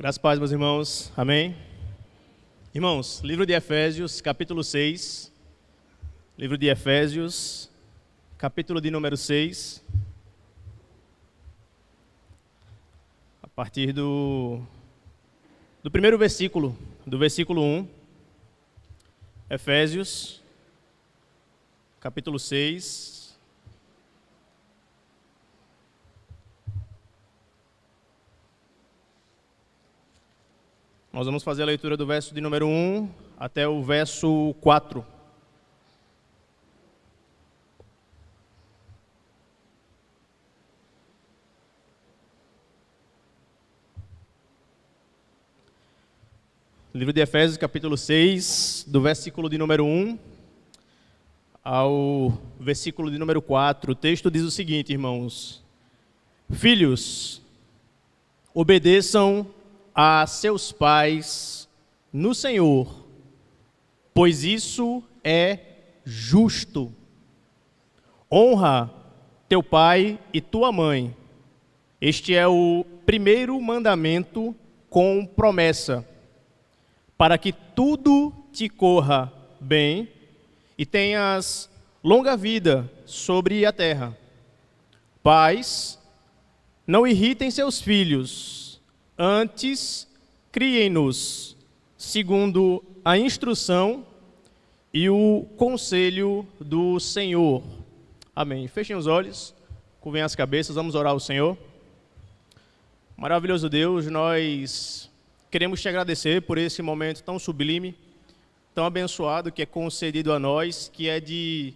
Graças a Deus, meus irmãos. Amém? Irmãos, livro de Efésios, capítulo 6. Livro de Efésios, capítulo de número 6. A partir do primeiro versículo, do versículo 1. Efésios, capítulo 6. Nós vamos fazer a leitura do verso de número 1 até o verso 4. Livro de Efésios, capítulo 6, do versículo de número 1 ao versículo de número 4. O texto diz o seguinte, irmãos: Filhos, obedeçam a seus pais no Senhor, pois isso é justo. Honra teu pai e tua mãe. Este é o primeiro mandamento com promessa, para que tudo te corra bem e tenhas longa vida sobre a terra. Pais, não irritem seus filhos, antes, criem-nos segundo a instrução e o conselho do Senhor. Amém. Fechem os olhos, curvem as cabeças, vamos orar ao Senhor. Maravilhoso Deus, nós queremos te agradecer por esse momento tão sublime, tão abençoado que é concedido a nós, que é de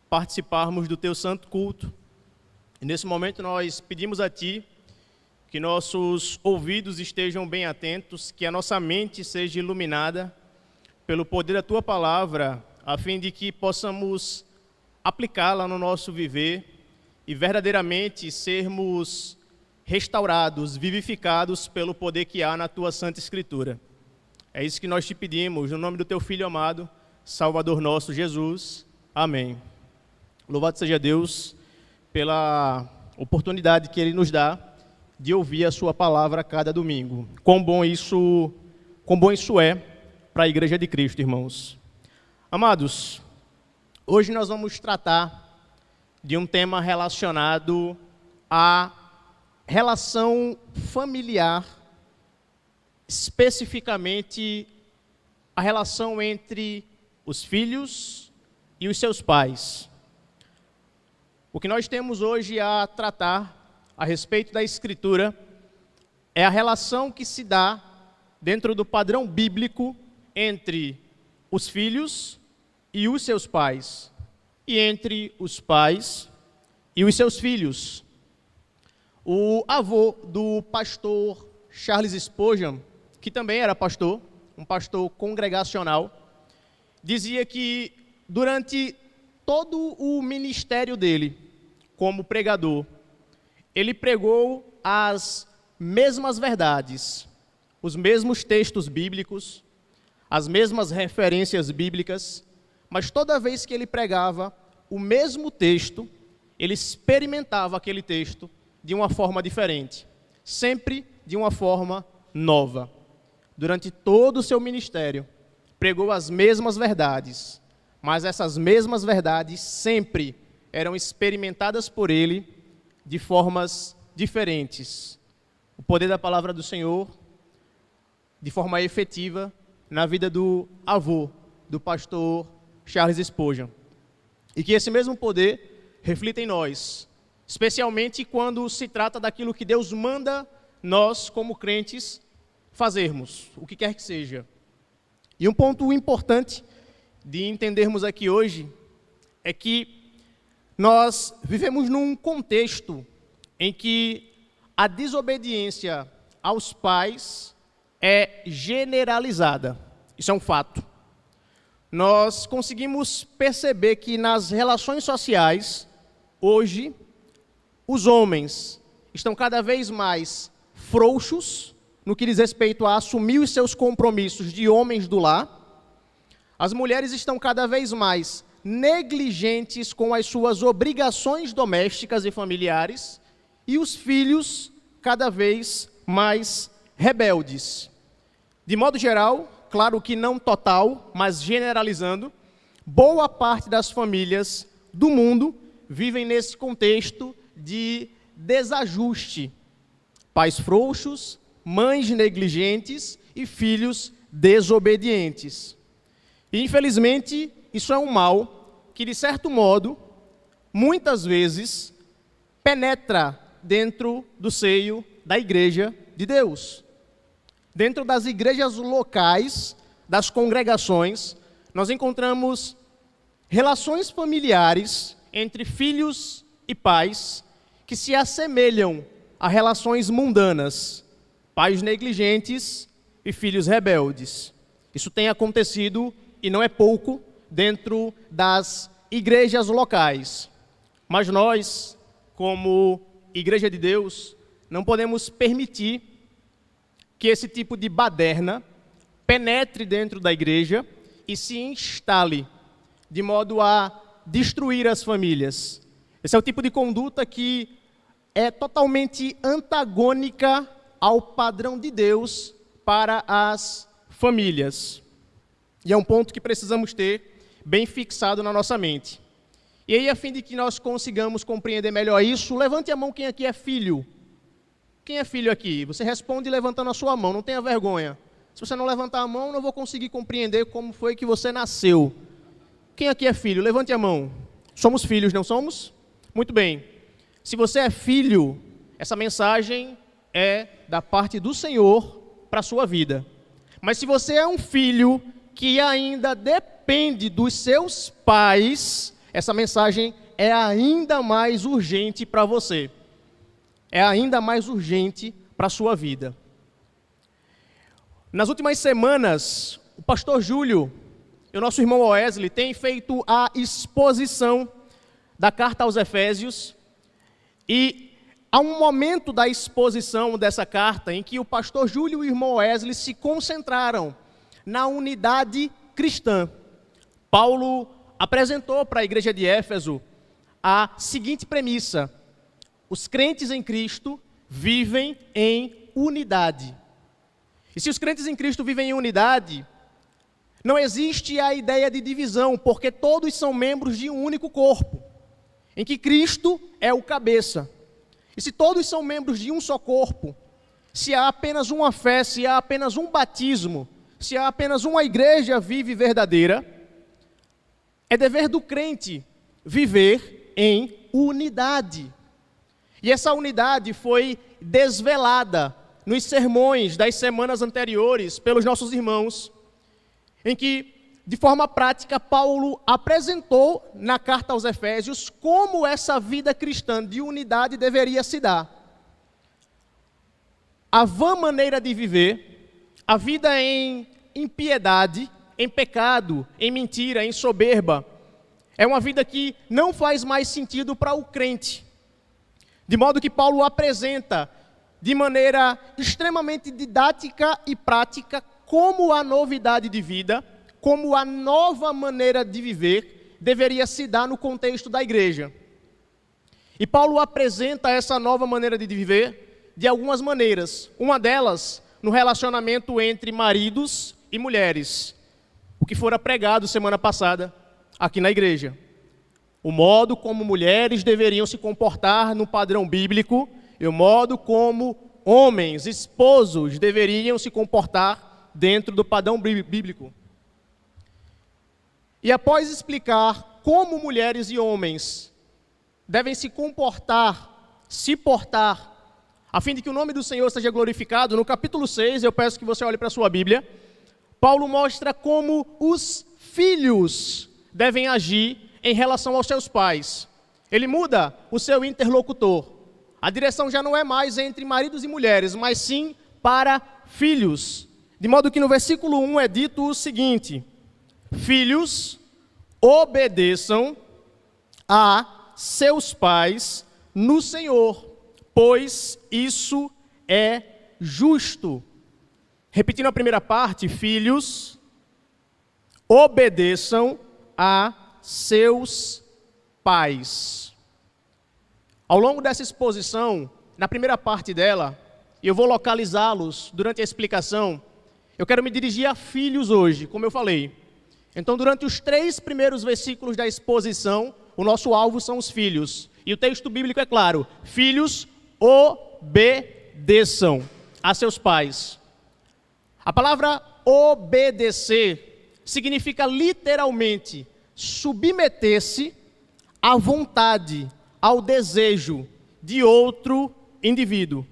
participarmos do teu santo culto. E nesse momento nós pedimos a ti que nossos ouvidos estejam bem atentos, que a nossa mente seja iluminada pelo poder da Tua palavra, a fim de que possamos aplicá-la no nosso viver e verdadeiramente sermos restaurados, vivificados pelo poder que há na Tua Santa Escritura. É isso que nós te pedimos, no nome do Teu Filho amado, Salvador nosso Jesus. Amém. Louvado seja Deus pela oportunidade que Ele nos dá de ouvir a sua palavra a cada domingo. Quão bom isso é para a Igreja de Cristo, irmãos. Amados, hoje nós vamos tratar de um tema relacionado à relação familiar, especificamente a relação entre os filhos e os seus pais. O que nós temos hoje a tratar a respeito da Escritura, é a relação que se dá dentro do padrão bíblico entre os filhos e os seus pais, e entre os pais e os seus filhos. O avô do pastor Charles Spurgeon, que também era pastor, um pastor congregacional, dizia que durante todo o ministério dele como pregador, ele pregou as mesmas verdades, os mesmos textos bíblicos, as mesmas referências bíblicas, mas toda vez que ele pregava o mesmo texto, ele experimentava aquele texto de uma forma diferente, sempre de uma forma nova. Durante todo o seu ministério, pregou as mesmas verdades, mas essas mesmas verdades sempre eram experimentadas por ele de formas diferentes. O poder da palavra do Senhor, de forma efetiva, na vida do avô, do pastor Charles Spurgeon. E que esse mesmo poder reflita em nós, especialmente quando se trata daquilo que Deus manda nós, como crentes, fazermos, o que quer que seja. E um ponto importante de entendermos aqui hoje é que nós vivemos num contexto em que a desobediência aos pais é generalizada. Isso é um fato. Nós conseguimos perceber que nas relações sociais, hoje, os homens estão cada vez mais frouxos no que diz respeito a assumir os seus compromissos de homens do lar. As mulheres estão cada vez mais negligentes com as suas obrigações domésticas e familiares, e os filhos cada vez mais rebeldes. De modo geral, claro que não total, mas generalizando, boa parte das famílias do mundo vivem nesse contexto de desajuste. Pais frouxos, mães negligentes e filhos desobedientes. E, infelizmente, isso é um mal que, de certo modo, muitas vezes, penetra dentro do seio da igreja de Deus. Dentro das igrejas locais, das congregações, nós encontramos relações familiares entre filhos e pais que se assemelham a relações mundanas, pais negligentes e filhos rebeldes. Isso tem acontecido, e não é pouco, dentro das igrejas locais. Mas nós, como Igreja de Deus, não podemos permitir que esse tipo de baderna penetre dentro da igreja e se instale de modo a destruir as famílias. Esse é o tipo de conduta que é totalmente antagônica ao padrão de Deus para as famílias. E é um ponto que precisamos ter bem fixado na nossa mente. E aí, a fim de que nós consigamos compreender melhor isso, levante a mão quem aqui é filho. Quem é filho aqui? Você responde levantando a sua mão, não tenha vergonha. Se você não levantar a mão, eu não vou conseguir compreender como foi que você nasceu. Quem aqui é filho? Levante a mão. Somos filhos, não somos? Muito bem. Se você é filho, essa mensagem é da parte do Senhor para a sua vida. Mas se você é um filho que ainda depende dos seus pais, essa mensagem é ainda mais urgente para você. É ainda mais urgente para a sua vida. Nas últimas semanas, o pastor Júlio e o nosso irmão Wesley têm feito a exposição da carta aos Efésios. E há um momento da exposição dessa carta em que o pastor Júlio e o irmão Wesley se concentraram na unidade cristã. Paulo apresentou para a igreja de Éfeso a seguinte premissa: os crentes em Cristo vivem em unidade. E se os crentes em Cristo vivem em unidade, não existe a ideia de divisão, porque todos são membros de um único corpo, em que Cristo é o cabeça. E se todos são membros de um só corpo, se há apenas uma fé, se há apenas um batismo, se há apenas uma igreja viva e verdadeira, é dever do crente viver em unidade. E essa unidade foi desvelada nos sermões das semanas anteriores pelos nossos irmãos, em que, de forma prática, Paulo apresentou na carta aos Efésios como essa vida cristã de unidade deveria se dar. A vã maneira de viver, a vida em impiedade, em pecado, em mentira, em soberba, é uma vida que não faz mais sentido para o crente. De modo que Paulo apresenta de maneira extremamente didática e prática como a novidade de vida, como a nova maneira de viver deveria se dar no contexto da igreja. E Paulo apresenta essa nova maneira de viver de algumas maneiras. Uma delas, no relacionamento entre maridos e mulheres, o que fora pregado semana passada aqui na igreja. O modo como mulheres deveriam se comportar no padrão bíblico e o modo como homens, esposos, deveriam se comportar dentro do padrão bíblico. E após explicar como mulheres e homens devem se comportar, se portar, a fim de que o nome do Senhor seja glorificado, no capítulo 6, eu peço que você olhe para a sua Bíblia, Paulo mostra como os filhos devem agir em relação aos seus pais. Ele muda o seu interlocutor. A direção já não é mais entre maridos e mulheres, mas sim para filhos. De modo que no versículo 1 é dito o seguinte: filhos, obedeçam a seus pais no Senhor, pois isso é justo. Repetindo a primeira parte, filhos, obedeçam a seus pais. Ao longo dessa exposição, na primeira parte dela, e eu vou localizá-los durante a explicação, eu quero me dirigir a filhos hoje, como eu falei. Então, durante os 3 primeiros versículos da exposição, o nosso alvo são os filhos. E o texto bíblico é claro: filhos, obedeçam a seus pais. A palavra obedecer significa literalmente submeter-se à vontade, ao desejo de outro indivíduo.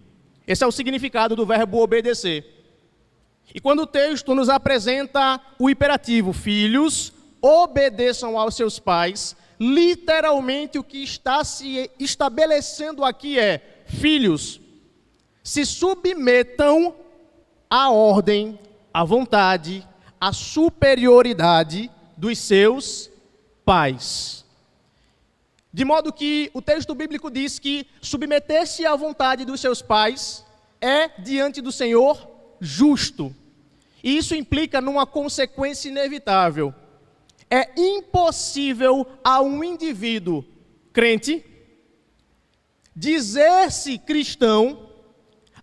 Esse é o significado do verbo obedecer. E quando o texto nos apresenta o imperativo, filhos, obedeçam aos seus pais, literalmente o que está se estabelecendo aqui é: filhos, se submetam à ordem, à vontade, à superioridade dos seus pais. De modo que o texto bíblico diz que submeter-se à vontade dos seus pais é, diante do Senhor, justo. E isso implica numa consequência inevitável. É impossível a um indivíduo crente dizer-se cristão,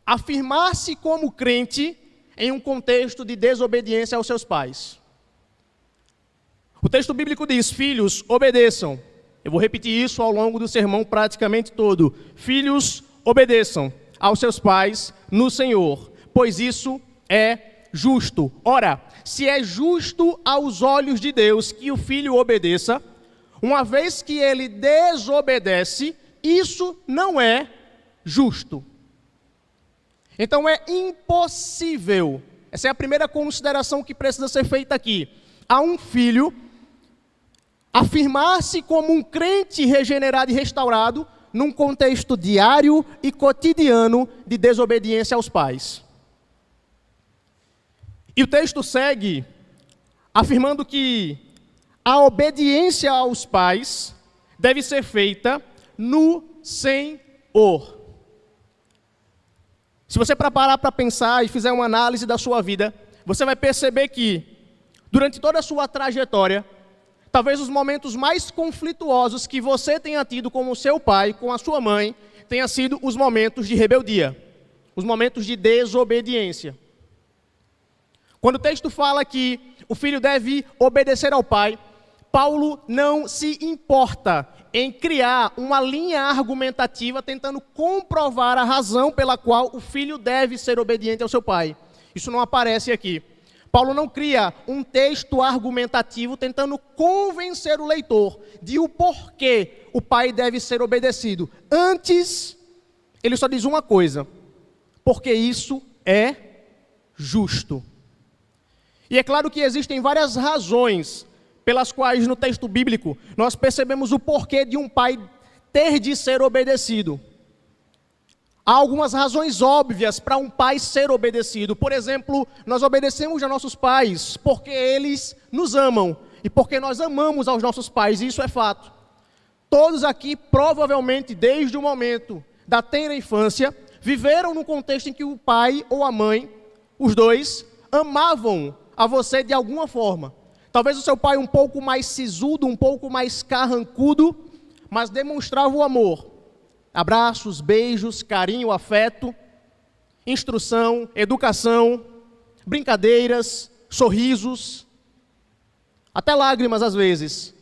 afirmar-se como crente em um contexto de desobediência aos seus pais. O texto bíblico diz: filhos, obedeçam. Eu vou repetir isso ao longo do sermão praticamente todo. Filhos, obedeçam aos seus pais no Senhor, pois isso é justo. Ora, se é justo aos olhos de Deus que o filho obedeça, uma vez que ele desobedece, isso não é justo. Então é impossível, essa é a primeira consideração que precisa ser feita aqui, a um filho afirmar-se como um crente regenerado e restaurado num contexto diário e cotidiano de desobediência aos pais. E o texto segue afirmando que a obediência aos pais deve ser feita no Senhor. Se você parar para pensar e fizer uma análise da sua vida, você vai perceber que, durante toda a sua trajetória, talvez os momentos mais conflituosos que você tenha tido com o seu pai, com a sua mãe, tenha sido os momentos de rebeldia, os momentos de desobediência. Quando o texto fala que o filho deve obedecer ao pai, Paulo não se importa em criar uma linha argumentativa tentando comprovar a razão pela qual o filho deve ser obediente ao seu pai. Isso não aparece aqui. Paulo não cria um texto argumentativo tentando convencer o leitor de o porquê o pai deve ser obedecido. Antes, ele só diz uma coisa: porque isso é justo. E é claro que existem várias razões pelas quais no texto bíblico nós percebemos o porquê de um pai ter de ser obedecido. Há algumas razões óbvias para um pai ser obedecido. Por exemplo, nós obedecemos a nossos pais porque eles nos amam e porque nós amamos aos nossos pais, e isso é fato. Todos aqui, provavelmente, desde o momento da tenra infância, viveram num contexto em que o pai ou a mãe, os dois, amavam a você de alguma forma. Talvez o seu pai um pouco mais sisudo, um pouco mais carrancudo, mas demonstrava o amor. Abraços, beijos, carinho, afeto, instrução, educação, brincadeiras, sorrisos, até lágrimas às vezes.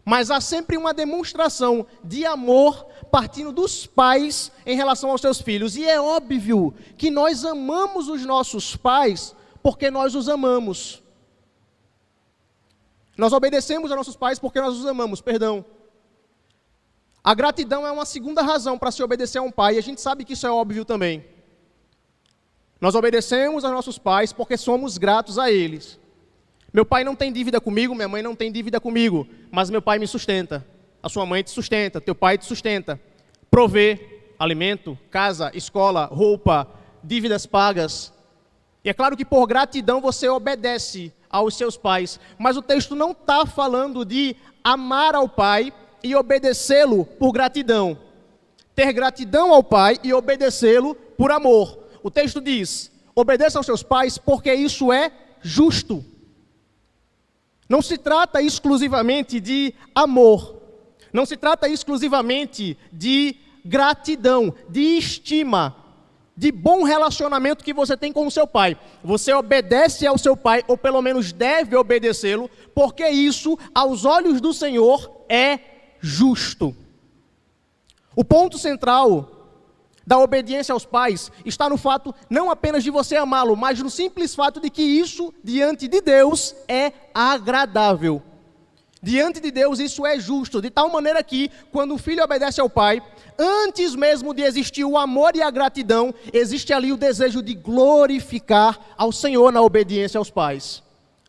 Mas há sempre uma demonstração de amor partindo dos pais em relação aos seus filhos. E é óbvio que nós amamos os nossos pais porque nós os amamos. Nós obedecemos aos nossos pais porque nós os amamos, perdão. A gratidão é uma segunda razão para se obedecer a um pai, e a gente sabe que isso é óbvio também. Nós obedecemos aos nossos pais porque somos gratos a eles. Meu pai não tem dívida comigo, minha mãe não tem dívida comigo, mas meu pai me sustenta. A sua mãe te sustenta, teu pai te sustenta. Provê alimento, casa, escola, roupa, dívidas pagas. E é claro que por gratidão você obedece aos seus pais, mas o texto não está falando de amar ao pai e obedecê-lo por gratidão. Ter gratidão ao pai e obedecê-lo por amor. O texto diz: obedeça aos seus pais porque isso é justo. Não se trata exclusivamente de amor. Não se trata exclusivamente de gratidão, de estima. de bom relacionamento que você tem com o seu pai. Você obedece ao seu pai, ou pelo menos deve obedecê-lo, porque isso, aos olhos do Senhor, é justo. O ponto central da obediência aos pais está no fato não apenas de você amá-lo, mas no simples fato de que isso, diante de Deus, é agradável. Diante de Deus isso é justo, de tal maneira que, quando o filho obedece ao pai, antes mesmo de existir o amor e a gratidão, existe ali o desejo de glorificar ao Senhor na obediência aos pais,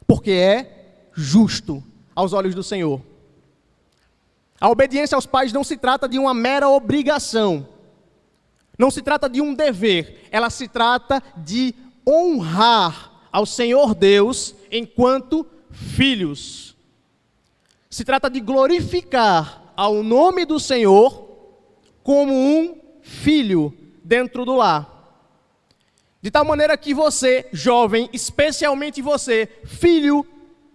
porque é justo aos olhos do Senhor. A obediência aos pais não se trata de uma mera obrigação, não se trata de um dever, ela se trata de honrar ao Senhor Deus enquanto filhos. Se trata de glorificar ao nome do Senhor como um filho dentro do lar. De tal maneira que você, jovem, especialmente você, filho,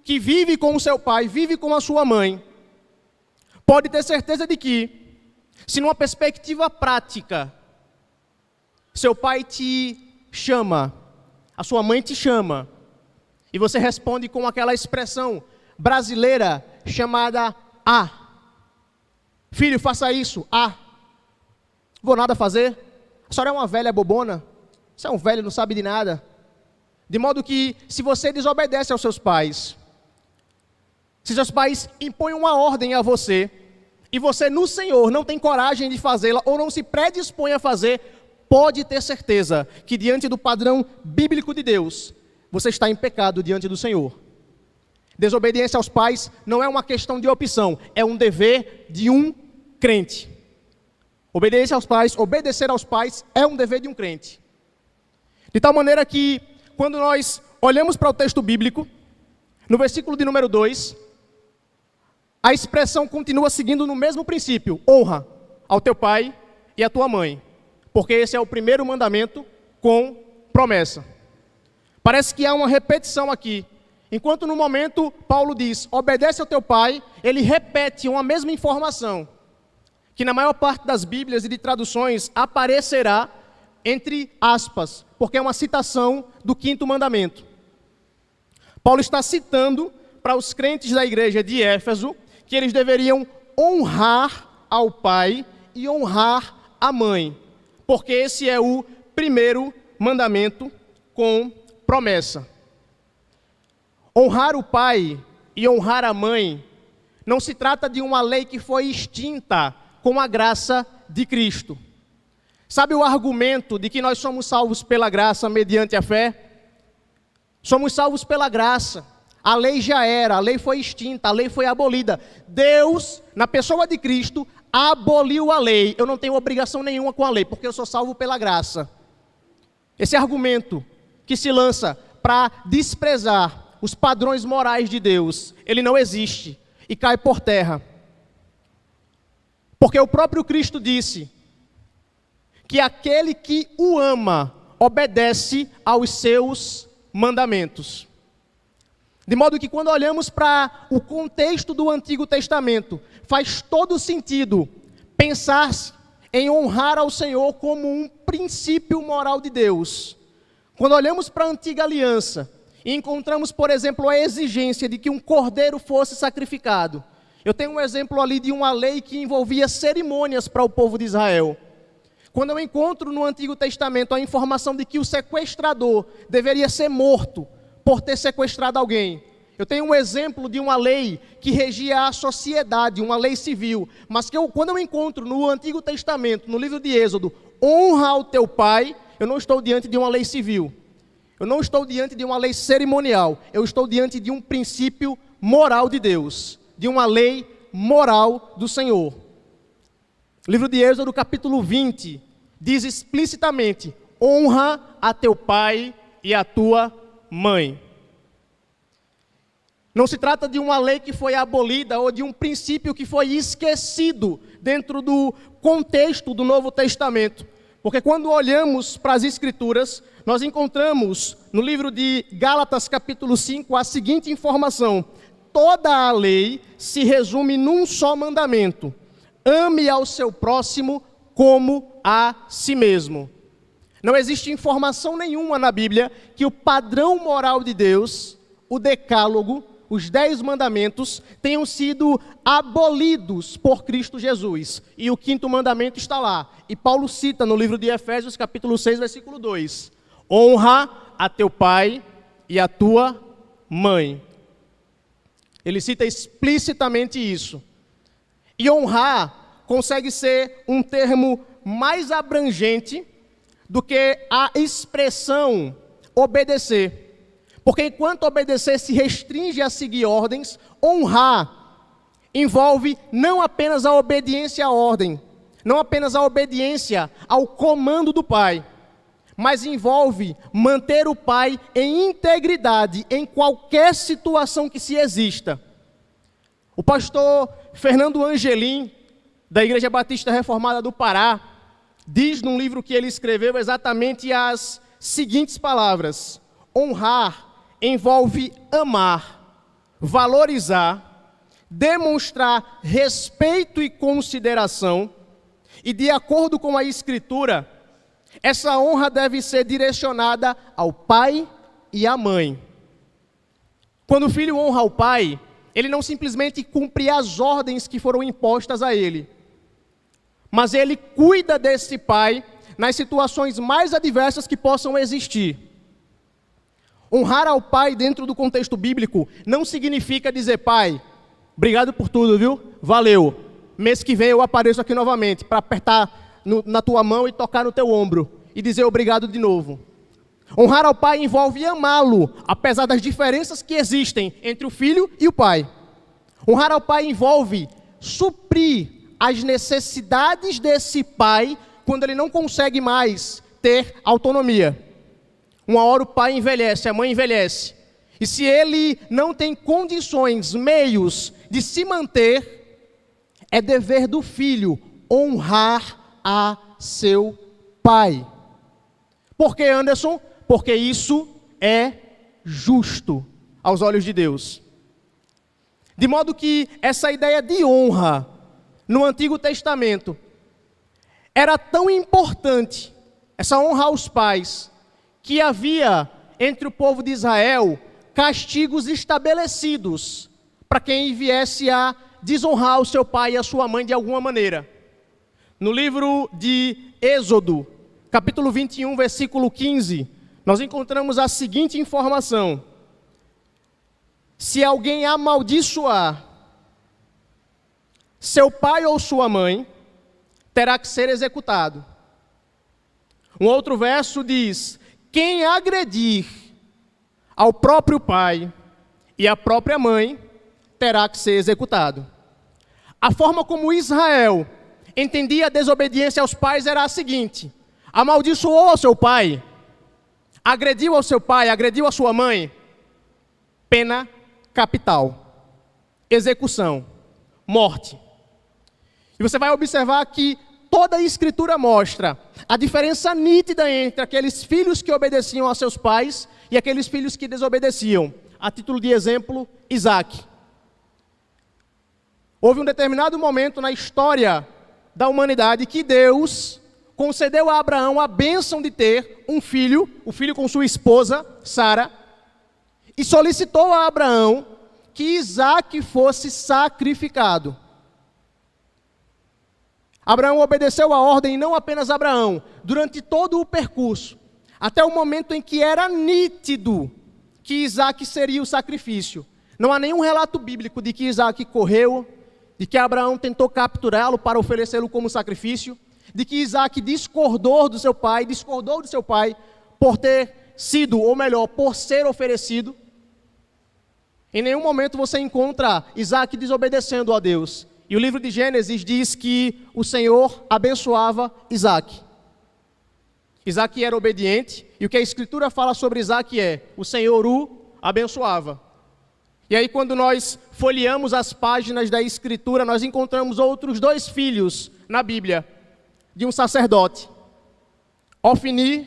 que vive com o seu pai, vive com a sua mãe, pode ter certeza de que, se numa perspectiva prática, seu pai te chama, a sua mãe te chama, e você responde com aquela expressão brasileira chamada "ah". Filho, faça isso, "ah". Vou nada fazer. A senhora é uma velha bobona. Você é um velho, não sabe de nada. De modo que, se você desobedece aos seus pais, se seus pais impõem uma ordem a você, e você no Senhor não tem coragem de fazê-la, ou não se predispõe a fazer, pode ter certeza que diante do padrão bíblico de Deus, você está em pecado diante do Senhor. Desobediência aos pais não é uma questão de opção, é um dever de um crente. Obediência aos pais, obedecer aos pais é um dever de um crente. De tal maneira que, quando nós olhamos para o texto bíblico, no versículo de número 2, a expressão continua seguindo no mesmo princípio: honra ao teu pai e à tua mãe, porque esse é o primeiro mandamento com promessa. Parece que há uma repetição aqui. Enquanto no momento Paulo diz, obedece ao teu pai, ele repete uma mesma informação, que na maior parte das Bíblias e de traduções aparecerá entre aspas, porque é uma citação do 5º mandamento. Paulo está citando para os crentes da igreja de Éfeso que eles deveriam honrar ao pai e honrar a mãe, porque esse é o primeiro mandamento com promessa. Honrar o pai e honrar a mãe não se trata de uma lei que foi extinta com a graça de Cristo. Sabe o argumento de que nós somos salvos pela graça mediante a fé? Somos salvos pela graça. A lei já era, a lei foi extinta, a lei foi abolida. Deus, na pessoa de Cristo, aboliu a lei. Eu não tenho obrigação nenhuma com a lei, porque eu sou salvo pela graça. Esse argumento que se lança para desprezar os padrões morais de Deus, ele não existe e cai por terra. Porque o próprio Cristo disse que aquele que o ama obedece aos seus mandamentos. De modo que quando olhamos para o contexto do Antigo Testamento, faz todo sentido pensar em honrar ao Senhor como um princípio moral de Deus. Quando olhamos para a Antiga Aliança e encontramos, por exemplo, a exigência de que um cordeiro fosse sacrificado. Eu tenho um exemplo ali de uma lei que envolvia cerimônias para o povo de Israel. Quando eu encontro no Antigo Testamento a informação de que o sequestrador deveria ser morto por ter sequestrado alguém, eu tenho um exemplo de uma lei que regia a sociedade, uma lei civil, mas quando eu encontro no Antigo Testamento, no livro de Êxodo, honra ao teu pai, eu não estou diante de uma lei civil, eu não estou diante de uma lei cerimonial, eu estou diante de um princípio moral de Deus, de uma lei moral do Senhor. O livro de Êxodo, capítulo 20, diz explicitamente, honra a teu pai e a tua mãe. Não se trata de uma lei que foi abolida ou de um princípio que foi esquecido dentro do contexto do Novo Testamento. Porque quando olhamos para as Escrituras, nós encontramos no livro de Gálatas capítulo 5 a seguinte informação: toda a lei se resume num só mandamento: ame ao seu próximo como a si mesmo. Não existe informação nenhuma na Bíblia que o padrão moral de Deus, o decálogo, os 10 mandamentos, tenham sido abolidos por Cristo Jesus. E o 5º mandamento está lá. E Paulo cita no livro de Efésios, capítulo 6, versículo 2. Honra a teu pai e a tua mãe. Ele cita explicitamente isso. E honrar consegue ser um termo mais abrangente do que a expressão obedecer. Porque enquanto obedecer se restringe a seguir ordens, honrar envolve não apenas a obediência à ordem, não apenas a obediência ao comando do pai, mas envolve manter o pai em integridade em qualquer situação que se exista. O pastor Fernando Angelim, da Igreja Batista Reformada do Pará, diz num livro que ele escreveu exatamente as seguintes palavras: honrar envolve amar, valorizar, demonstrar respeito e consideração, e de acordo com a Escritura, essa honra deve ser direcionada ao pai e à mãe. Quando o filho honra o pai, ele não simplesmente cumpre as ordens que foram impostas a ele, mas ele cuida desse pai nas situações mais adversas que possam existir. Honrar ao pai dentro do contexto bíblico não significa dizer: pai, obrigado por tudo, viu? Valeu. Mês que vem eu apareço aqui novamente para apertar na tua mão e tocar no teu ombro e dizer obrigado de novo. Honrar ao pai envolve amá-lo, apesar das diferenças que existem entre o filho e o pai. Honrar ao pai envolve suprir as necessidades desse pai quando ele não consegue mais ter autonomia. Uma hora o pai envelhece, a mãe envelhece. E se ele não tem condições, meios de se manter, é dever do filho honrar a seu pai. Por que, Anderson? Porque isso é justo aos olhos de Deus. De modo que essa ideia de honra no Antigo Testamento era tão importante, essa honra aos pais, que havia entre o povo de Israel castigos estabelecidos para quem viesse a desonrar o seu pai e a sua mãe de alguma maneira. No livro de Êxodo, capítulo 21, versículo 15, nós encontramos a seguinte informação: se alguém amaldiçoar seu pai ou sua mãe, terá que ser executado. Um outro verso diz: quem agredir ao próprio pai e à própria mãe, terá que ser executado. A forma como Israel entendia a desobediência aos pais era a seguinte: amaldiçoou ao seu pai, agrediu ao seu pai, agrediu a sua mãe, pena capital, execução, morte. E você vai observar que toda a Escritura mostra a diferença nítida entre aqueles filhos que obedeciam a seus pais e aqueles filhos que desobedeciam. A título de exemplo, Isaac. Houve um determinado momento na história da humanidade que Deus concedeu a Abraão a bênção de ter um filho, o filho com sua esposa, Sara, e solicitou a Abraão que Isaac fosse sacrificado. Abraão obedeceu a ordem, e não apenas Abraão, durante todo o percurso, até o momento em que era nítido que Isaac seria o sacrifício. Não há nenhum relato bíblico de que Isaac correu, de que Abraão tentou capturá-lo para oferecê-lo como sacrifício, de que Isaac discordou do seu pai por ter sido, ou melhor, por ser oferecido. Em nenhum momento você encontra Isaac desobedecendo a Deus. E o livro de Gênesis diz que o Senhor abençoava Isaac. Isaac era obediente, e o que a Escritura fala sobre Isaac é: o Senhor o abençoava. E aí, quando nós folheamos as páginas da Escritura, nós encontramos outros 2 filhos na Bíblia, de um sacerdote, Ofni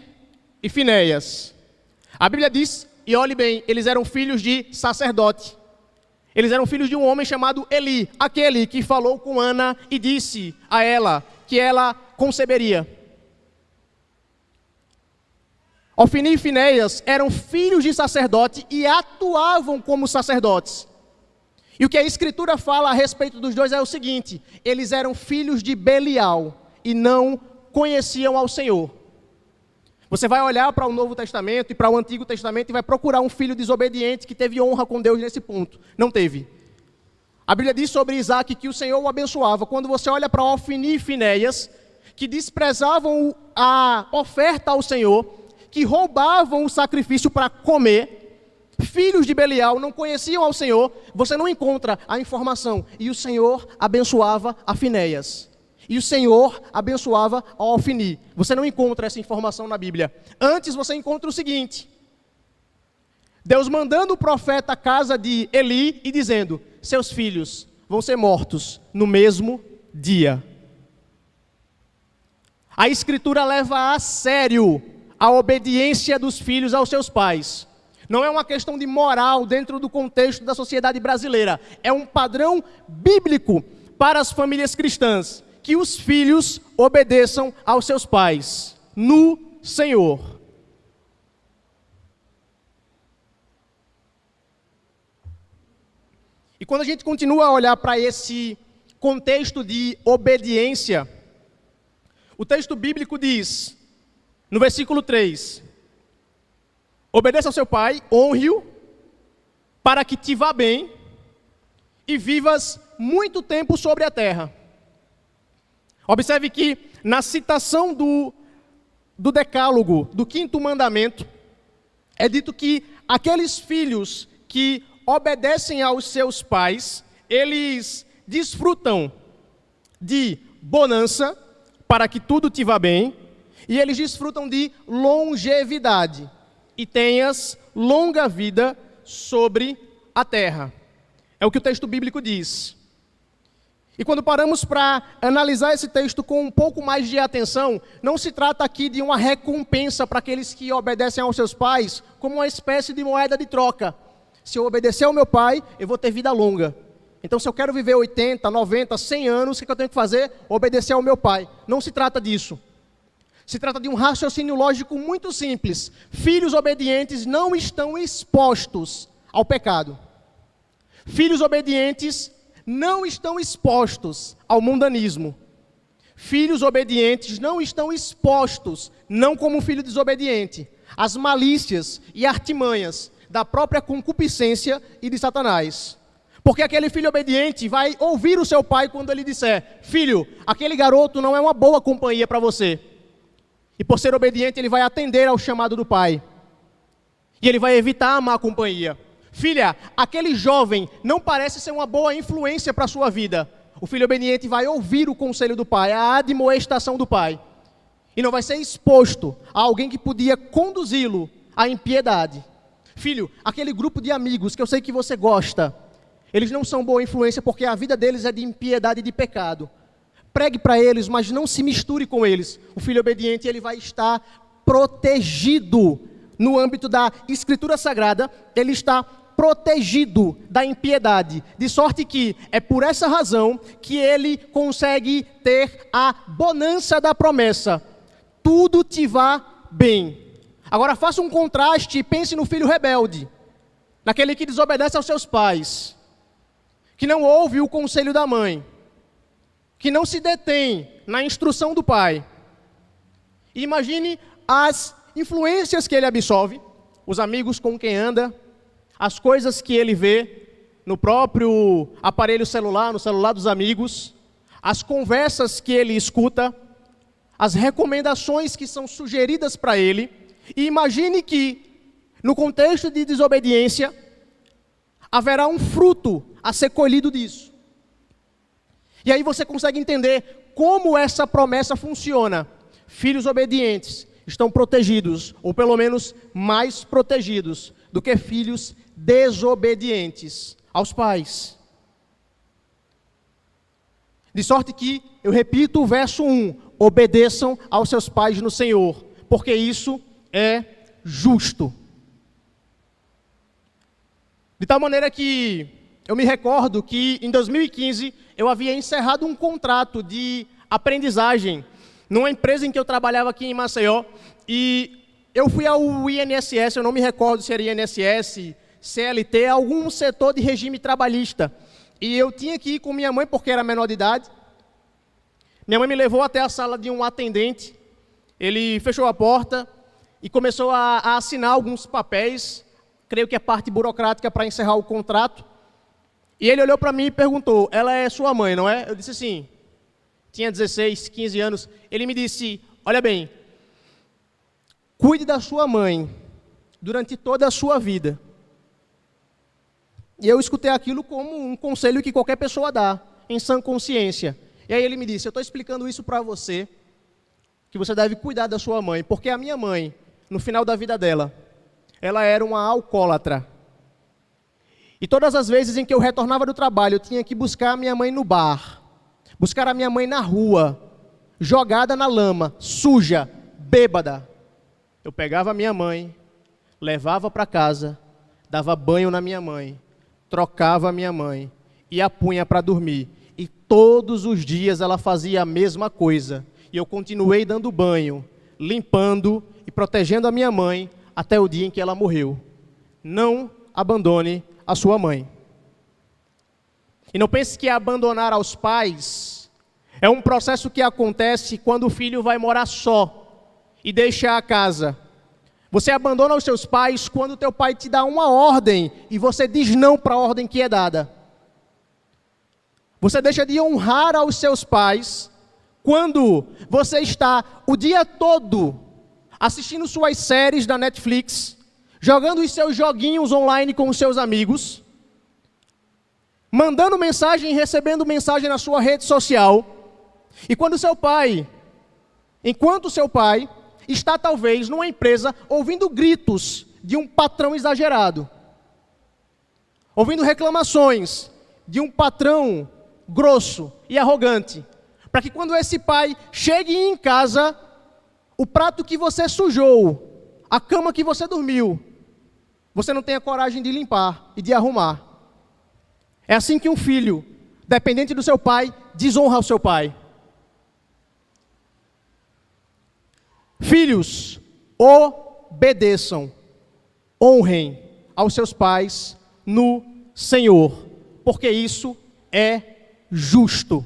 e Finéias. A Bíblia diz, e olhe bem, eles eram filhos de sacerdote. Eles eram filhos de um homem chamado Eli, aquele que falou com Ana e disse a ela que ela conceberia. Ofni e Finéias eram filhos de sacerdote e atuavam como sacerdotes. E o que a Escritura fala a respeito dos dois é o seguinte: eles eram filhos de Belial e não conheciam ao Senhor. Você vai olhar para o Novo Testamento e para o Antigo Testamento e vai procurar um filho desobediente que teve honra com Deus nesse ponto. Não teve. A Bíblia diz sobre Isaac que o Senhor o abençoava. Quando você olha para Ofni e Finéias, que desprezavam a oferta ao Senhor, que roubavam o sacrifício para comer, filhos de Belial, não conheciam ao Senhor, você não encontra a informação. E o Senhor abençoava a Finéias. E o Senhor abençoava a Ofni. Você não encontra essa informação na Bíblia. Antes você encontra o seguinte: Deus mandando o profeta à casa de Eli e dizendo: seus filhos vão ser mortos no mesmo dia. A Escritura leva a sério a obediência dos filhos aos seus pais. Não é uma questão de moral dentro do contexto da sociedade brasileira. É um padrão bíblico para as famílias cristãs, que os filhos obedeçam aos seus pais no Senhor. E quando a gente continua a olhar para esse contexto de obediência, o texto bíblico diz, no versículo 3, obedeça ao seu pai, honre-o, para que te vá bem e vivas muito tempo sobre a terra. Observe que na citação do decálogo, do 5º mandamento, é dito que aqueles filhos que obedecem aos seus pais, eles desfrutam de bonança, para que tudo te vá bem, e eles desfrutam de longevidade, e tenhas longa vida sobre a terra. É o que o texto bíblico diz. E quando paramos para analisar esse texto com um pouco mais de atenção, não se trata aqui de uma recompensa para aqueles que obedecem aos seus pais, como uma espécie de moeda de troca. Se eu obedecer ao meu pai, eu vou ter vida longa. Então, se eu quero viver 80, 90, 100 anos, o que eu tenho que fazer? Obedecer ao meu pai. Não se trata disso. Se trata de um raciocínio lógico muito simples. Filhos obedientes não estão expostos ao pecado. Filhos obedientes não estão expostos ao mundanismo. Filhos obedientes não estão expostos, não como um filho desobediente, às malícias e artimanhas da própria concupiscência e de Satanás. Porque aquele filho obediente vai ouvir o seu pai quando ele disser: filho, aquele garoto não é uma boa companhia para você. E por ser obediente, ele vai atender ao chamado do pai. E ele vai evitar a má companhia. Filha, aquele jovem não parece ser uma boa influência para a sua vida. O filho obediente vai ouvir o conselho do pai, a admoestação do pai. E não vai ser exposto a alguém que podia conduzi-lo à impiedade. Filho, aquele grupo de amigos que eu sei que você gosta, eles não são boa influência porque a vida deles é de impiedade e de pecado. Pregue para eles, mas não se misture com eles. O filho obediente, ele vai estar protegido no âmbito da Escritura Sagrada, ele está protegido da impiedade, de sorte que é por essa razão que ele consegue ter a bonança da promessa. Tudo te vá bem. Agora faça um contraste e pense no filho rebelde, naquele que desobedece aos seus pais, que não ouve o conselho da mãe, que não se detém na instrução do pai. E imagine as influências que ele absorve, os amigos com quem anda, as coisas que ele vê no próprio aparelho celular, no celular dos amigos, as conversas que ele escuta, as recomendações que são sugeridas para ele. E imagine que, no contexto de desobediência, haverá um fruto a ser colhido disso. E aí você consegue entender como essa promessa funciona. Filhos obedientes estão protegidos, ou pelo menos mais protegidos, do que filhos desobedientes aos pais. De sorte que, eu repito o verso 1, obedeçam aos seus pais no Senhor, porque isso é justo. De tal maneira que eu me recordo que em 2015 eu havia encerrado um contrato de aprendizagem numa empresa em que eu trabalhava aqui em Maceió, e eu fui ao INSS, eu não me recordo se era INSS, CLT, algum setor de regime trabalhista. E eu tinha que ir com minha mãe, porque era menor de idade. Minha mãe me levou até a sala de um atendente. Ele fechou a porta e começou a assinar alguns papéis, creio que é parte burocrática para encerrar o contrato. E ele olhou para mim e perguntou, ela é sua mãe, não é? Eu disse sim. Tinha 16, 15 anos. Ele me disse, olha bem, cuide da sua mãe durante toda a sua vida. E eu escutei aquilo como um conselho que qualquer pessoa dá, em sã consciência. E aí ele me disse, eu estou explicando isso para você, que você deve cuidar da sua mãe, porque a minha mãe, no final da vida dela, ela era uma alcoólatra. E todas as vezes em que eu retornava do trabalho, eu tinha que buscar a minha mãe no bar, buscar a minha mãe na rua, jogada na lama, suja, bêbada. Eu pegava a minha mãe, levava para casa, dava banho na minha mãe, trocava a minha mãe e a punha para dormir. E todos os dias ela fazia a mesma coisa. E eu continuei dando banho, limpando e protegendo a minha mãe até o dia em que ela morreu. Não abandone a sua mãe. E não pense que abandonar aos pais é um processo que acontece quando o filho vai morar só e deixa a casa. Você abandona os seus pais quando o teu pai te dá uma ordem e você diz não para a ordem que é dada. Você deixa de honrar aos seus pais quando você está o dia todo assistindo suas séries da Netflix, jogando os seus joguinhos online com os seus amigos, mandando mensagem e recebendo mensagem na sua rede social. E quando enquanto seu pai está talvez numa empresa ouvindo gritos de um patrão exagerado, ouvindo reclamações de um patrão grosso e arrogante, para que quando esse pai chegue em casa, o prato que você sujou, a cama que você dormiu, você não tenha coragem de limpar e de arrumar. É assim que um filho, dependente do seu pai, desonra o seu pai. Filhos, obedeçam, honrem aos seus pais no Senhor, porque isso é justo.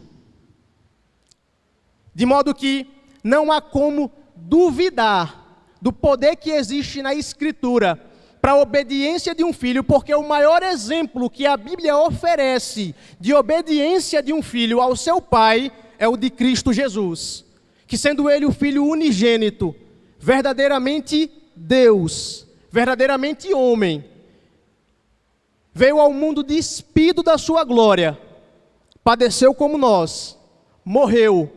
De modo que não há como duvidar do poder que existe na Escritura para a obediência de um filho, porque o maior exemplo que a Bíblia oferece de obediência de um filho ao seu pai é o de Cristo Jesus, que sendo ele o Filho unigênito, verdadeiramente Deus, verdadeiramente homem, veio ao mundo despido da sua glória, padeceu como nós, morreu,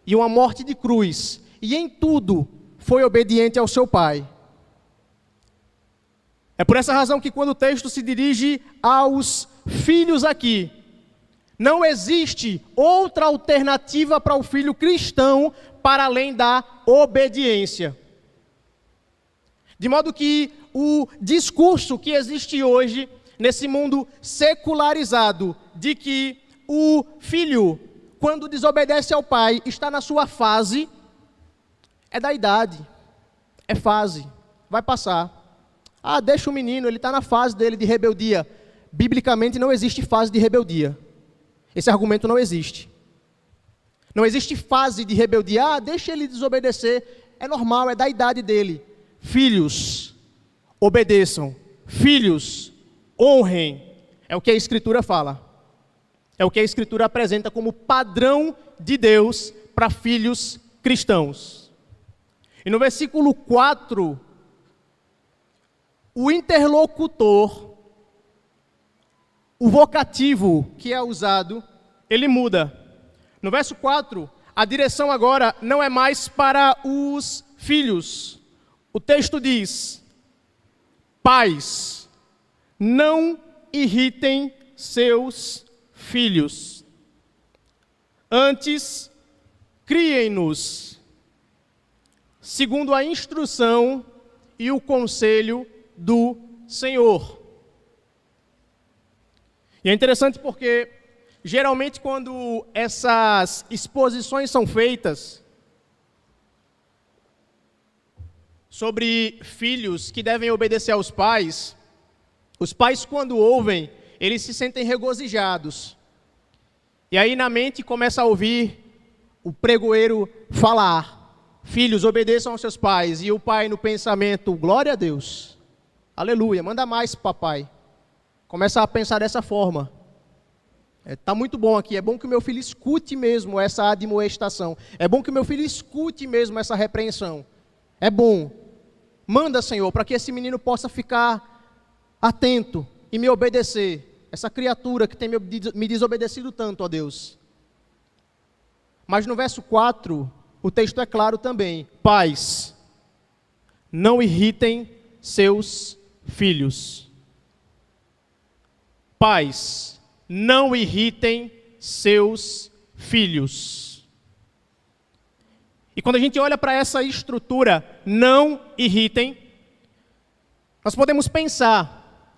e uma morte de cruz, e em tudo foi obediente ao seu Pai. É por essa razão que quando o texto se dirige aos filhos aqui, não existe outra alternativa para o filho cristão para além da obediência. De modo que o discurso que existe hoje, nesse mundo secularizado, de que o filho, quando desobedece ao pai, está na sua fase, é da idade, é fase, vai passar. Ah, deixa o menino, ele está na fase dele de rebeldia. Biblicamente não existe fase de rebeldia. Esse argumento não existe. Não existe fase de rebeldia. Ah, deixa ele desobedecer, é normal, é da idade dele. Filhos, obedeçam. Filhos, honrem. É o que a Escritura fala. É o que a Escritura apresenta como padrão de Deus para filhos cristãos. E no versículo 4, o interlocutor, o vocativo que é usado, ele muda. No verso 4, a direção agora não é mais para os filhos. O texto diz: pais, não irritem seus filhos. Antes, criem-nos segundo a instrução e o conselho do Senhor. E é interessante porque, geralmente, quando essas exposições são feitas sobre filhos que devem obedecer aos pais, os pais, quando ouvem, eles se sentem regozijados. E aí na mente começa a ouvir o pregoeiro falar: filhos, obedeçam aos seus pais. E o pai no pensamento: glória a Deus, aleluia, manda mais, papai. Começa a pensar dessa forma. Está muito bom aqui, é bom que o meu filho escute mesmo essa admoestação. É bom que o meu filho escute mesmo essa repreensão. É bom. Manda, Senhor, para que esse menino possa ficar atento e me obedecer. Essa criatura que tem me desobedecido tanto, ó Deus. Mas no verso 4, o texto é claro também. Pais, não irritem seus filhos. Pais, não irritem seus filhos. E quando a gente olha para essa estrutura, não irritem, nós podemos pensar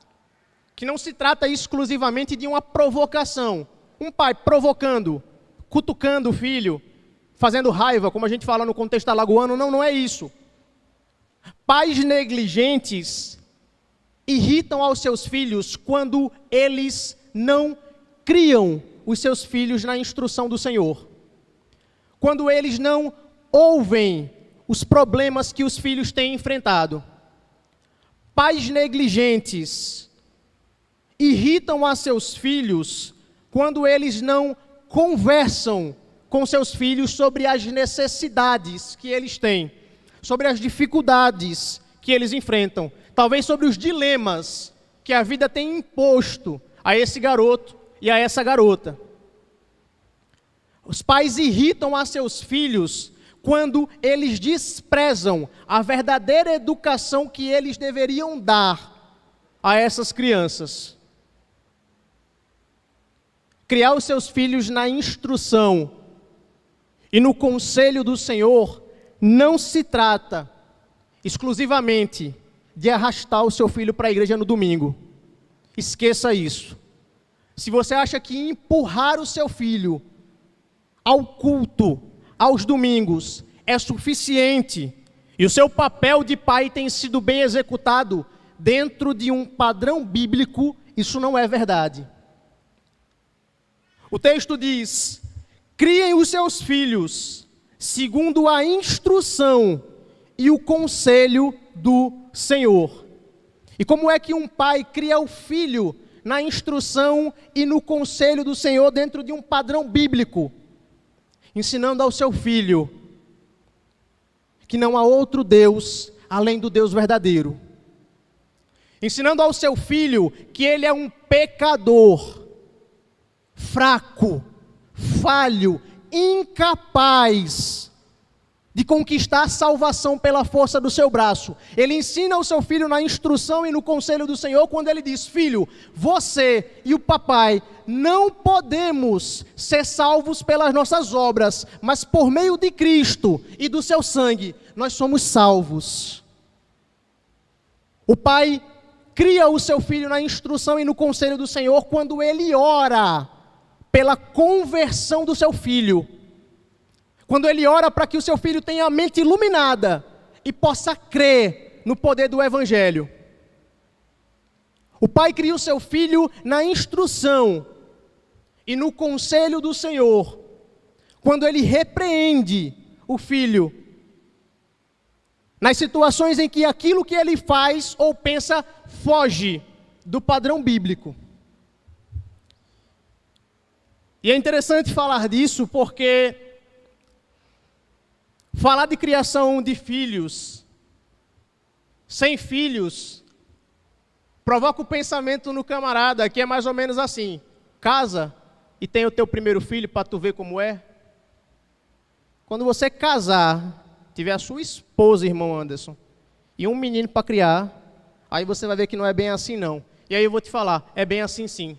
que não se trata exclusivamente de uma provocação. Um pai provocando, cutucando o filho, fazendo raiva, como a gente fala no contexto alagoano. Não, não é isso. Pais negligentes irritam aos seus filhos quando eles não criam os seus filhos na instrução do Senhor. Quando eles não ouvem os problemas que os filhos têm enfrentado. Pais negligentes irritam a seus filhos quando eles não conversam com seus filhos sobre as necessidades que eles têm, sobre as dificuldades que eles enfrentam, talvez sobre os dilemas que a vida tem imposto a esse garoto e a essa garota. Os pais irritam a seus filhos quando eles desprezam a verdadeira educação que eles deveriam dar a essas crianças. Criar os seus filhos na instrução e no conselho do Senhor não se trata exclusivamente de arrastar o seu filho para a igreja no domingo. Esqueça isso. Se você acha que empurrar o seu filho ao culto, aos domingos, é suficiente, e o seu papel de pai tem sido bem executado dentro de um padrão bíblico, isso não é verdade. O texto diz: criem os seus filhos segundo a instrução e o conselho do Senhor. E como é que um pai cria o filho na instrução e no conselho do Senhor dentro de um padrão bíblico? Ensinando ao seu filho que não há outro Deus além do Deus verdadeiro. Ensinando ao seu filho que ele é um pecador, fraco, falho, incapaz de conquistar a salvação pela força do seu braço. Ele ensina ao seu filho na instrução e no conselho do Senhor quando ele diz: filho, você e o papai não podemos ser salvos pelas nossas obras, mas por meio de Cristo e do seu sangue, nós somos salvos. O pai cria o seu filho na instrução e no conselho do Senhor quando ele ora pela conversão do seu filho. Quando ele ora para que o seu filho tenha a mente iluminada e possa crer no poder do Evangelho. O pai cria o seu filho na instrução e no conselho do Senhor, quando ele repreende o filho nas situações em que aquilo que ele faz ou pensa foge do padrão bíblico. E é interessante falar disso porque falar de criação de filhos, sem filhos, provoca o pensamento no camarada, que é mais ou menos assim: casa e tem o teu primeiro filho para tu ver como é. Quando você casar, tiver a sua esposa, irmão Anderson, e um menino para criar, aí você vai ver que não é bem assim não. E aí eu vou te falar, é bem assim sim.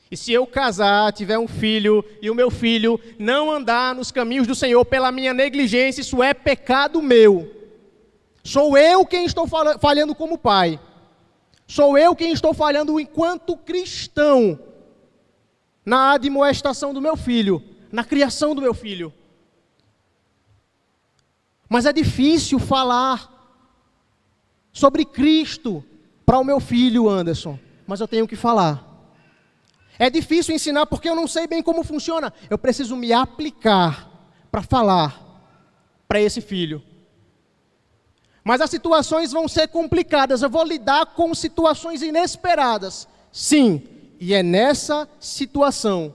E se eu casar, tiver um filho, e o meu filho não andar nos caminhos do Senhor pela minha negligência, isso é pecado meu. Sou eu quem estou falhando como pai. Sou eu quem estou falhando enquanto cristão na admoestação do meu filho, na criação do meu filho. Mas é difícil falar sobre Cristo para o meu filho, Anderson, mas eu tenho que falar. É difícil ensinar porque eu não sei bem como funciona. Eu preciso me aplicar para falar para esse filho. Mas as situações vão ser complicadas, eu vou lidar com situações inesperadas. Sim, e é nessa situação,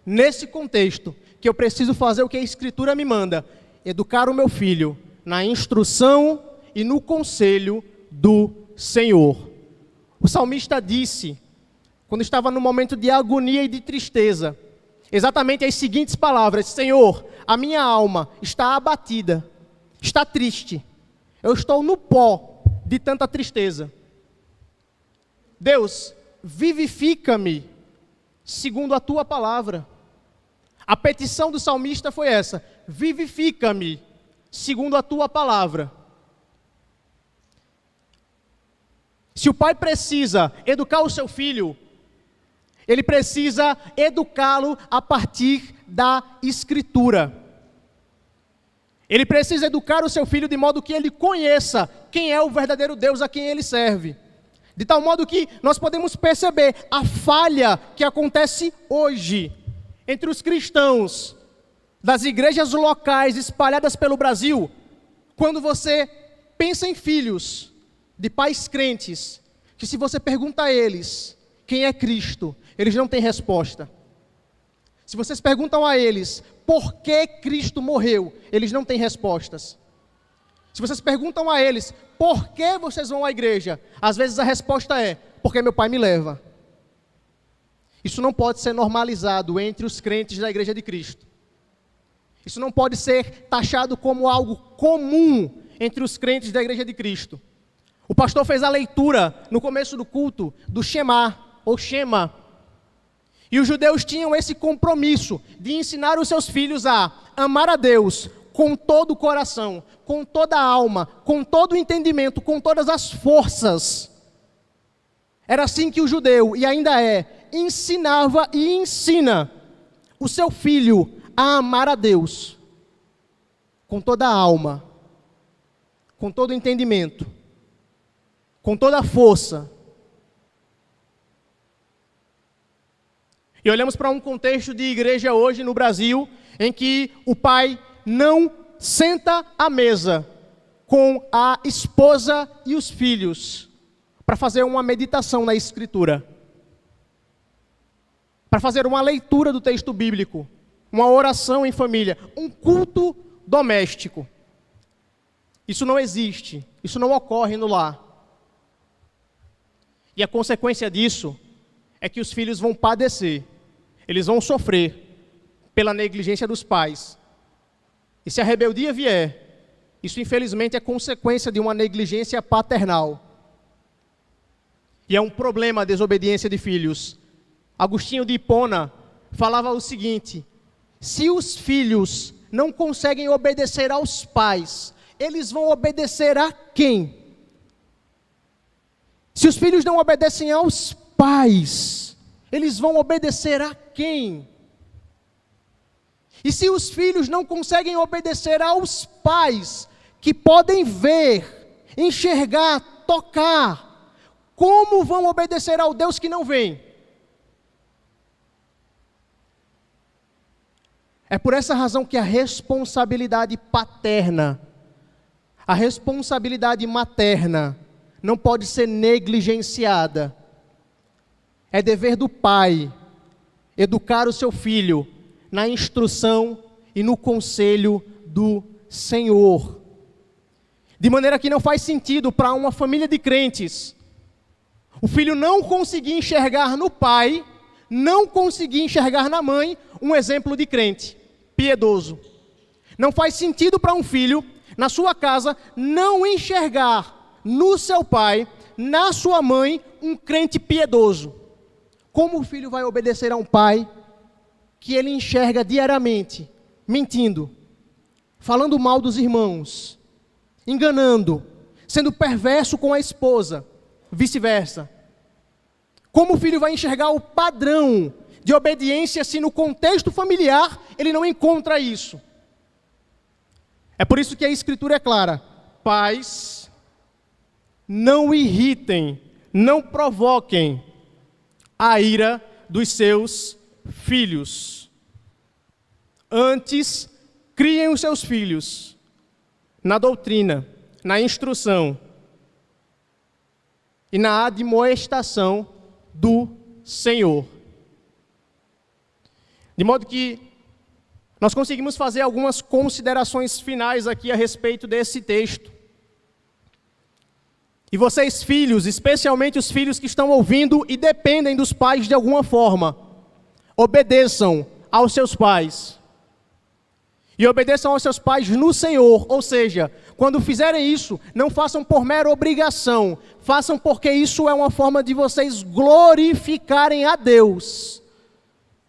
nesse contexto, que eu preciso fazer o que a Escritura me manda: educar o meu filho na instrução e no conselho do Senhor. O salmista disse, quando estava no momento de agonia e de tristeza, exatamente as seguintes palavras: Senhor, a minha alma está abatida, está triste, eu estou no pó de tanta tristeza. Deus, vivifica-me segundo a tua palavra. A petição do salmista foi essa: vivifica-me segundo a tua palavra. Se o pai precisa educar o seu filho, ele precisa educá-lo a partir da Escritura. Ele precisa educar o seu filho de modo que ele conheça quem é o verdadeiro Deus a quem ele serve. De tal modo que nós podemos perceber a falha que acontece hoje entre os cristãos das igrejas locais espalhadas pelo Brasil, quando você pensa em filhos de pais crentes, que se você pergunta a eles quem é Cristo, eles não têm resposta. Se vocês perguntam a eles por que Cristo morreu, eles não têm respostas. Se vocês perguntam a eles por que vocês vão à igreja, às vezes a resposta é: porque meu pai me leva. Isso não pode ser normalizado entre os crentes da igreja de Cristo. Isso não pode ser taxado como algo comum entre os crentes da igreja de Cristo. O pastor fez a leitura no começo do culto do Shema, ou Shema. E os judeus tinham esse compromisso de ensinar os seus filhos a amar a Deus com todo o coração, com toda a alma, com todo o entendimento, com todas as forças. Era assim que o judeu, e ainda é, ensinava e ensina o seu filho a amar a Deus com toda a alma, com todo o entendimento, com toda a força. E olhamos para um contexto de igreja hoje no Brasil, em que o pai não senta à mesa com a esposa e os filhos para fazer uma meditação na Escritura, para fazer uma leitura do texto bíblico, uma oração em família, um culto doméstico. Isso não existe, isso não ocorre no lar. E a consequência disso é que os filhos vão padecer, eles vão sofrer pela negligência dos pais. E se a rebeldia vier, isso infelizmente é consequência de uma negligência paternal. E é um problema a desobediência de filhos. Agostinho de Hipona falava o seguinte: se os filhos não conseguem obedecer aos pais, eles vão obedecer a quem? Se os filhos não obedecem aos pais, eles vão obedecer a quem? E se os filhos não conseguem obedecer aos pais, que podem ver, enxergar, tocar, como vão obedecer ao Deus que não vem? É por essa razão que a responsabilidade paterna, a responsabilidade materna, não pode ser negligenciada. É dever do pai educar o seu filho na instrução e no conselho do Senhor. De maneira que não faz sentido para uma família de crentes o filho não conseguir enxergar no pai, não conseguir enxergar na mãe um exemplo de crente piedoso. Não faz sentido para um filho, na sua casa, não enxergar no seu pai, na sua mãe, um crente piedoso. Como o filho vai obedecer a um pai que ele enxerga diariamente, mentindo, falando mal dos irmãos, enganando, sendo perverso com a esposa, vice-versa? Como o filho vai enxergar o padrão de obediência se no contexto familiar ele não encontra isso? É por isso que a Escritura é clara: pais, não irritem, não provoquem a ira dos seus filhos. Antes, criem os seus filhos na doutrina, na instrução e na admoestação do Senhor. De modo que nós conseguimos fazer algumas considerações finais aqui a respeito desse texto. E vocês, filhos, especialmente os filhos que estão ouvindo e dependem dos pais de alguma forma, obedeçam aos seus pais. E obedeçam aos seus pais no Senhor, ou seja, quando fizerem isso, não façam por mera obrigação, façam porque isso é uma forma de vocês glorificarem a Deus.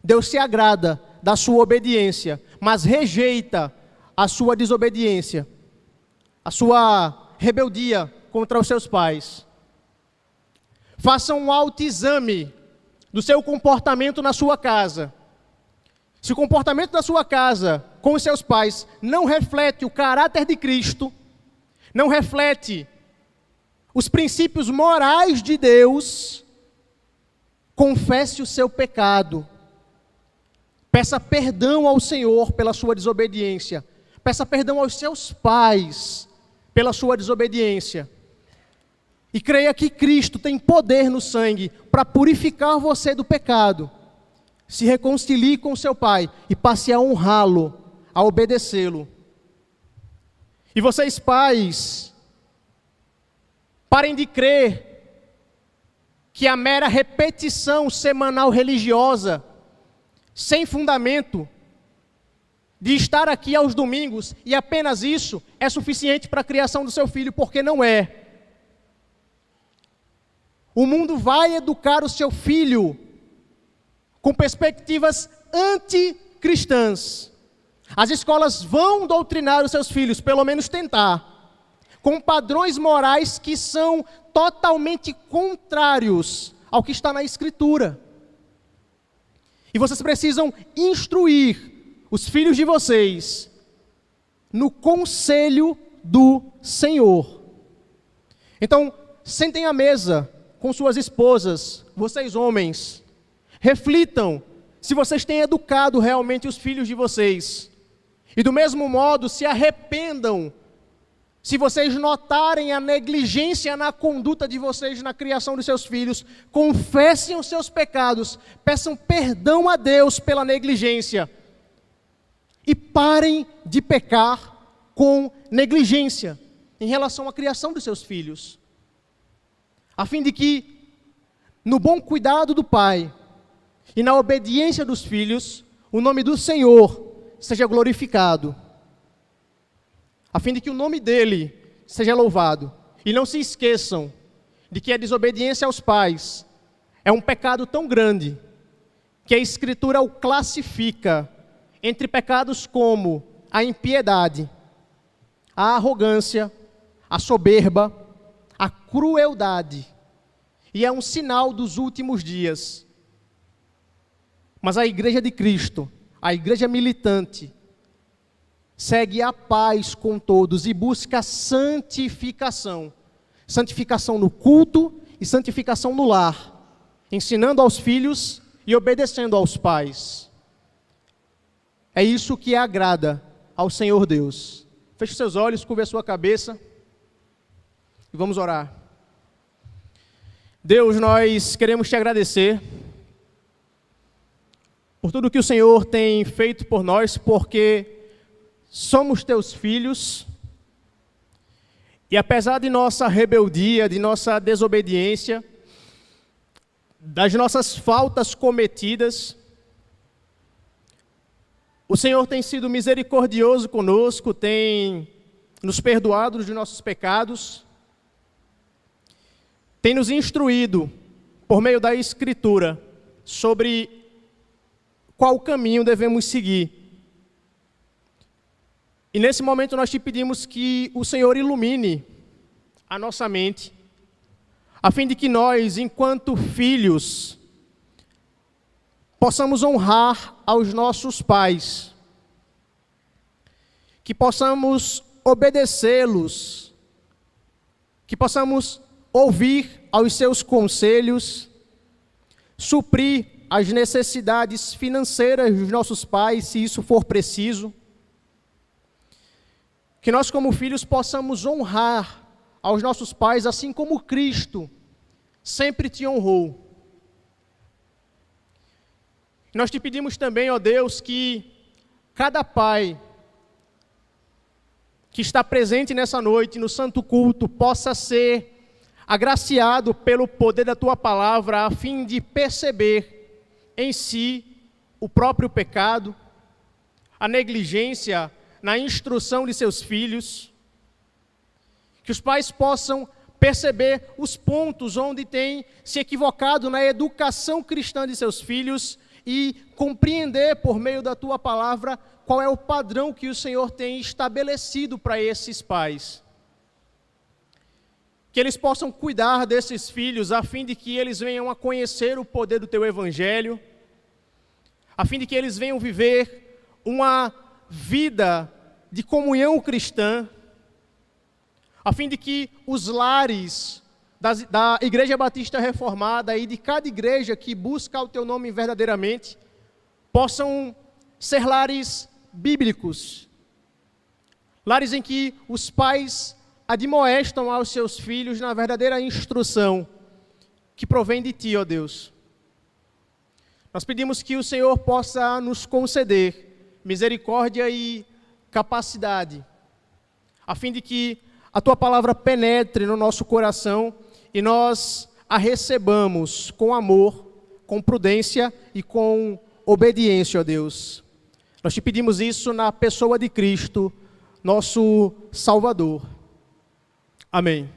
Deus se agrada da sua obediência, mas rejeita a sua desobediência, a sua rebeldia contra os seus pais. Façam um autoexame do seu comportamento na sua casa. Se o comportamento da sua casa com os seus pais não reflete o caráter de Cristo, não reflete os princípios morais de Deus, confesse o seu pecado. Peça perdão ao Senhor pela sua desobediência. Peça perdão aos seus pais pela sua desobediência. E creia que Cristo tem poder no sangue para purificar você do pecado. Se reconcilie com seu pai e passe a honrá-lo, a obedecê-lo. E vocês, pais, parem de crer que a mera repetição semanal religiosa, sem fundamento, de estar aqui aos domingos e apenas isso é suficiente para a criação do seu filho, porque não é. O mundo vai educar o seu filho com perspectivas anticristãs. As escolas vão doutrinar os seus filhos, pelo menos tentar, com padrões morais que são totalmente contrários ao que está na Escritura. E vocês precisam instruir os filhos de vocês no conselho do Senhor. Então, sentem à mesa com suas esposas, vocês homens, reflitam se vocês têm educado realmente os filhos de vocês. E do mesmo modo, se arrependam se vocês notarem a negligência na conduta de vocês na criação dos seus filhos. Confessem os seus pecados, peçam perdão a Deus pela negligência e parem de pecar com negligência em relação à criação dos seus filhos, a fim de que, no bom cuidado do pai e na obediência dos filhos, o nome do Senhor seja glorificado, a fim de que o nome dele seja louvado. E não se esqueçam de que a desobediência aos pais é um pecado tão grande que a Escritura o classifica entre pecados como a impiedade, a arrogância, a soberba, a crueldade, e é um sinal dos últimos dias. Mas a igreja de Cristo, a igreja militante, segue a paz com todos e busca santificação. Santificação no culto e santificação no lar, ensinando aos filhos e obedecendo aos pais. É isso que agrada ao Senhor Deus. Feche seus olhos, curve a sua cabeça e vamos orar. Deus, nós queremos te agradecer por tudo que o Senhor tem feito por nós, porque somos teus filhos, e apesar de nossa rebeldia, de nossa desobediência, das nossas faltas cometidas, o Senhor tem sido misericordioso conosco, tem nos perdoado dos nossos pecados, tem nos instruído, por meio da Escritura, sobre qual caminho devemos seguir. E nesse momento nós te pedimos que o Senhor ilumine a nossa mente, a fim de que nós, enquanto filhos, possamos honrar aos nossos pais, que possamos obedecê-los, que possamos ouvir aos seus conselhos, suprir as necessidades financeiras dos nossos pais, se isso for preciso. Que nós, como filhos, possamos honrar aos nossos pais, assim como Cristo sempre te honrou. Nós te pedimos também, ó Deus, que cada pai que está presente nessa noite, no santo culto, possa ser agraciado pelo poder da Tua palavra, a fim de perceber em si o próprio pecado, a negligência na instrução de seus filhos. Que os pais possam perceber os pontos onde têm se equivocado na educação cristã de seus filhos e compreender por meio da Tua palavra qual é o padrão que o Senhor tem estabelecido para esses pais. Que eles possam cuidar desses filhos, a fim de que eles venham a conhecer o poder do Teu Evangelho, a fim de que eles venham viver uma vida de comunhão cristã, a fim de que os lares da Igreja Batista Reformada e de cada igreja que busca o Teu nome verdadeiramente, possam ser lares bíblicos, lares em que os pais admoestam aos seus filhos na verdadeira instrução que provém de Ti, ó Deus. Nós pedimos que o Senhor possa nos conceder misericórdia e capacidade, a fim de que a Tua palavra penetre no nosso coração e nós a recebamos com amor, com prudência e com obediência, ó Deus. Nós te pedimos isso na pessoa de Cristo, nosso Salvador. Amém.